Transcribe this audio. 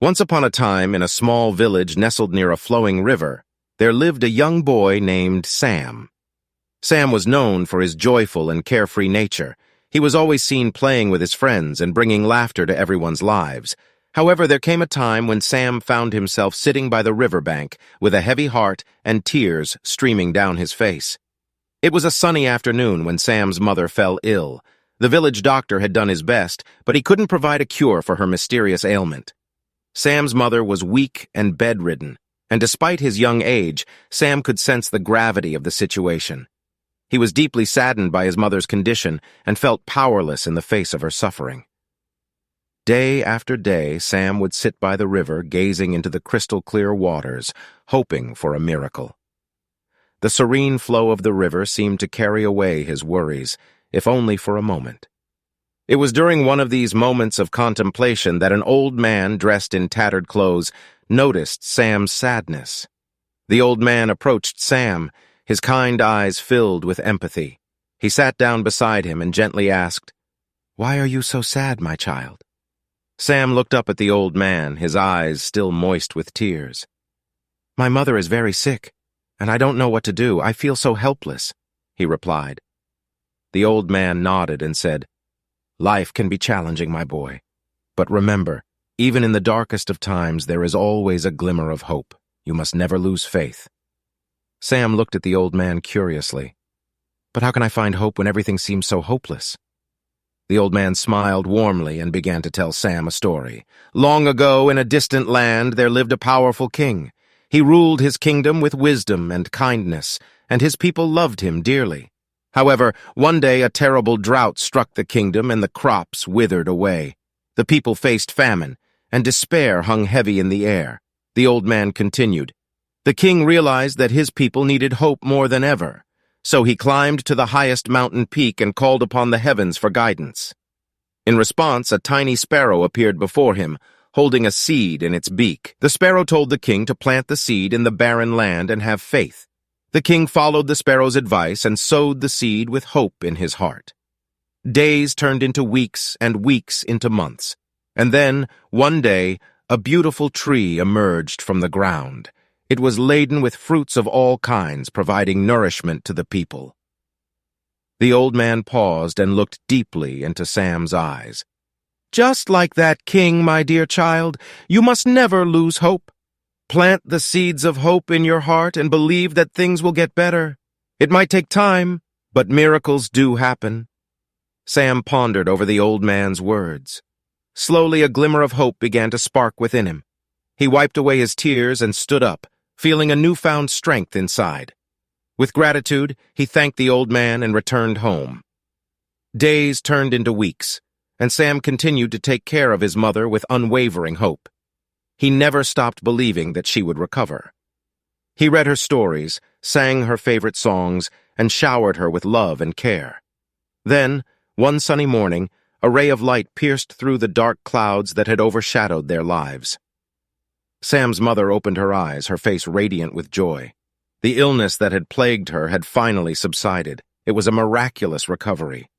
Once upon a time, in a small village nestled near a flowing river, there lived a young boy named Sam. Sam was known for his joyful and carefree nature. He was always seen playing with his friends and bringing laughter to everyone's lives. However, there came a time when Sam found himself sitting by the riverbank with a heavy heart and tears streaming down his face. It was a sunny afternoon when Sam's mother fell ill. The village doctor had done his best, but he couldn't provide a cure for her mysterious ailment. Sam's mother was weak and bedridden, and despite his young age, Sam could sense the gravity of the situation. He was deeply saddened by his mother's condition and felt powerless in the face of her suffering. Day after day, Sam would sit by the river, gazing into the crystal-clear waters, hoping for a miracle. The serene flow of the river seemed to carry away his worries, if only for a moment. It was during one of these moments of contemplation that an old man dressed in tattered clothes noticed Sam's sadness. The old man approached Sam, his kind eyes filled with empathy. He sat down beside him and gently asked, "Why are you so sad, my child?" Sam looked up at the old man, his eyes still moist with tears. "My mother is very sick, and I don't know what to do. I feel so helpless," he replied. The old man nodded and said, "Life can be challenging, my boy. But remember, even in the darkest of times, there is always a glimmer of hope. You must never lose faith." Sam looked at the old man curiously. "But how can I find hope when everything seems so hopeless?" The old man smiled warmly and began to tell Sam a story. Long ago, in a distant land, there lived a powerful king. He ruled his kingdom with wisdom and kindness, and his people loved him dearly. However, one day a terrible drought struck the kingdom and the crops withered away. The people faced famine, and despair hung heavy in the air. The old man continued. The king realized that his people needed hope more than ever, so he climbed to the highest mountain peak and called upon the heavens for guidance. In response, a tiny sparrow appeared before him, holding a seed in its beak. The sparrow told the king to plant the seed in the barren land and have faith. The king followed the sparrow's advice and sowed the seed with hope in his heart. Days turned into weeks and weeks into months. And then, one day, a beautiful tree emerged from the ground. It was laden with fruits of all kinds, providing nourishment to the people. The old man paused and looked deeply into Sam's eyes. "Just like that king, my dear child, you must never lose hope. Plant the seeds of hope in your heart and believe that things will get better. It might take time, but miracles do happen." Sam pondered over the old man's words. Slowly, a glimmer of hope began to spark within him. He wiped away his tears and stood up, feeling a newfound strength inside. With gratitude, he thanked the old man and returned home. Days turned into weeks, and Sam continued to take care of his mother with unwavering hope. He never stopped believing that she would recover. He read her stories, sang her favorite songs, and showered her with love and care. Then, one sunny morning, a ray of light pierced through the dark clouds that had overshadowed their lives. Sam's mother opened her eyes, her face radiant with joy. The illness that had plagued her had finally subsided. It was a miraculous recovery.